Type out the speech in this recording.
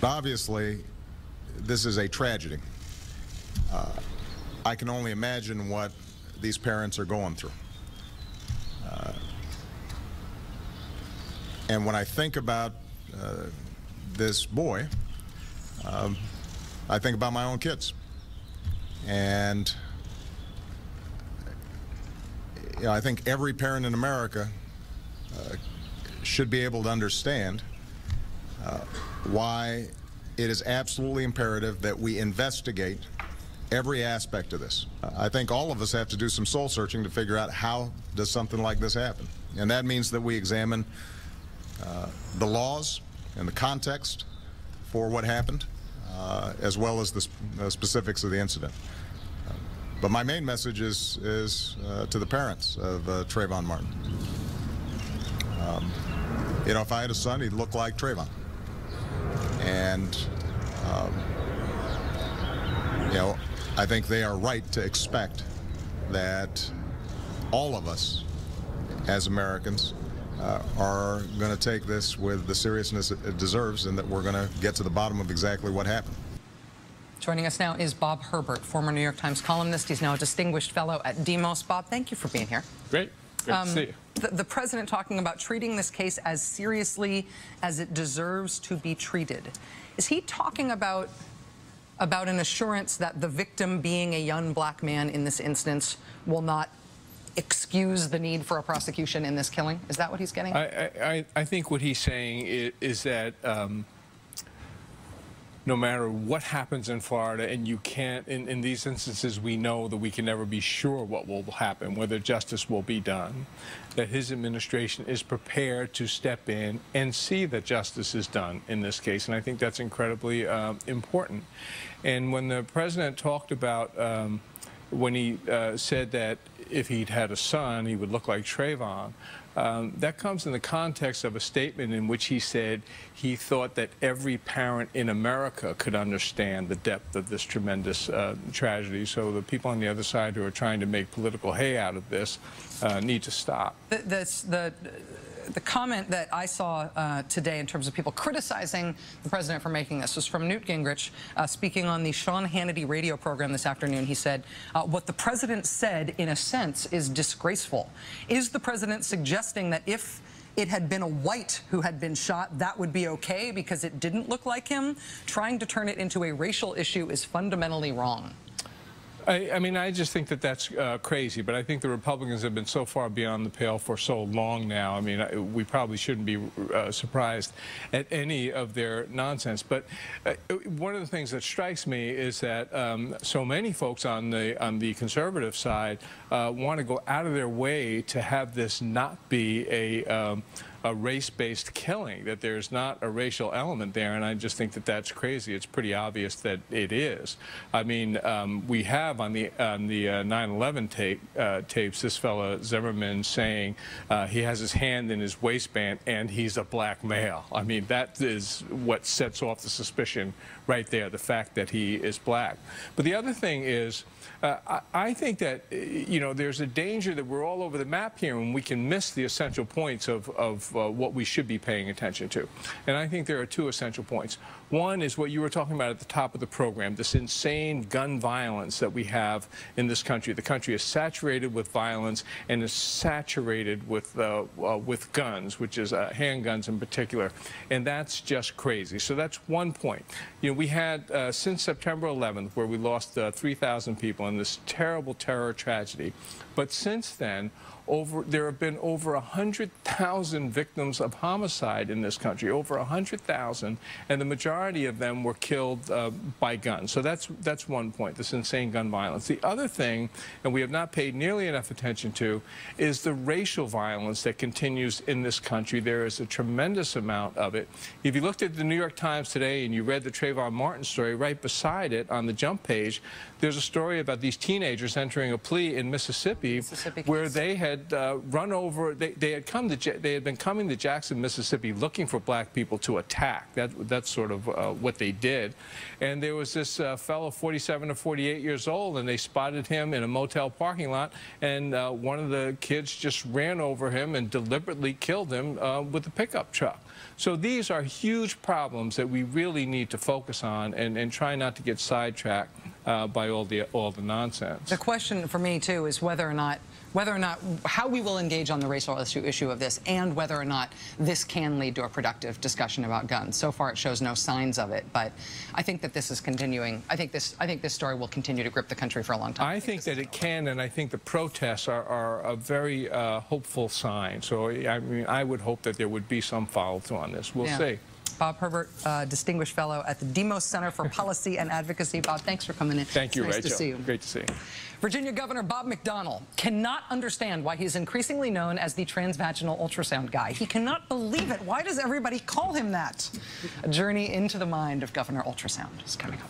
Obviously, this is a tragedy. I can only imagine what these parents are going through. And when I think about this boy, I think about my own kids. And I think every parent in America should be able to understand why it is absolutely imperative that we investigate every aspect of this. I think all of us have to do some soul searching to figure out how does something like this happen. And that means that we examine the laws and the context for what happened, as well as the specifics of the incident. But my main message is to the parents of Trayvon Martin. You know, if I had a son, he'd look like Trayvon. And, you know, I think they are right to expect that all of us as Americans are going to take this with the seriousness it deserves, and that we're going to get to the bottom of exactly what happened. Joining us now is Bob Herbert, former New York Times columnist. He's now a distinguished fellow at Demos. Bob, thank you for being here. Great. Great to see you. The president talking about treating this case as seriously as it deserves to be treated. Is he talking about an assurance that the victim being a young black man in this instance will not excuse the need for a prosecution in this killing? Is that what he's getting? I think what he's saying is that no matter what happens in Florida, and you can't, in these instances, we know that we can never be sure what will happen, whether justice will be done, that his administration is prepared to step in and see that justice is done in this case. And I think that's incredibly important. And when the president talked about, when he said that if he'd had a son, he would look like Trayvon, that comes in the context of a statement in which he said he thought that every parent in America could understand the depth of this tremendous tragedy. So the people on the other side who are trying to make political hay out of this need to stop. The comment that I saw today in terms of people criticizing the president for making this was from Newt Gingrich speaking on the Sean Hannity radio program this afternoon. He said, what the president said, in a sense, is disgraceful. Is the president suggesting that if it had been a white who had been shot, that would be okay because it didn't look like him? Trying to turn it into a racial issue is fundamentally wrong. I mean, I just think that that's crazy, but I think the Republicans have been so far beyond the pale for so long now. I mean, we probably shouldn't be surprised at any of their nonsense. But one of the things that strikes me is that so many folks on the conservative side want to go out of their way to have this not be a race-based killing, that there's not a racial element there, and I just think that that's crazy. It's pretty obvious that it is. I mean, we have on the 9/11 tapes this fella Zimmerman saying he has his hand in his waistband and he's a black male. I mean, that is what sets off the suspicion right there, the fact that he is black. But the other thing is, I think that, you know, there's a danger that we're all over the map here and we can miss the essential points of what we should be paying attention to. And I think there are two essential points. One is what you were talking about at the top of the program, this insane gun violence that we have in this country. The country is saturated with violence and is saturated with guns, which is handguns in particular. And that's just crazy. So that's one point. You know, we had, since September 11th, where we lost 3,000 people in this terrible terror tragedy. But since then, there have been over 100,000 victims of homicide in this country, over 100,000, and the majority of them were killed by guns. So that's one point, this insane gun violence. The other thing, and we have not paid nearly enough attention to, is the racial violence that continues in this country. There is a tremendous amount of it. If you looked at the New York Times today and you read the Trayvon Martin story, right beside it on the jump page, there's a story about these teenagers entering a plea in Mississippi where they had had run over. They had been coming to Jackson, Mississippi, looking for black people to attack. That's sort of what they did. And there was this fellow, 47 or 48 years old, and they spotted him in a motel parking lot. And one of the kids just ran over him and deliberately killed him with a pickup truck. So these are huge problems that we really need to focus on and try not to get sidetracked by all the nonsense. The question for me too is whether or not how we will engage on the racial issue of this, and whether or not this can lead to a productive discussion about guns. So far, it shows no signs of it, but I think that this is continuing. I think this story will continue to grip the country for a long time. I think that it can, and I think the protests are a very hopeful sign. So I mean, I would hope that there would be some follow-through on this. We'll see. Bob Herbert, Distinguished Fellow at the Demos Center for Policy and Advocacy. Bob, thanks for coming in. Thank you, Rachel. Nice to see you. Great to see you. Virginia Governor Bob McDonnell cannot understand why he's increasingly known as the transvaginal ultrasound guy. He cannot believe it. Why does everybody call him that? A journey into the mind of Governor Ultrasound is coming up.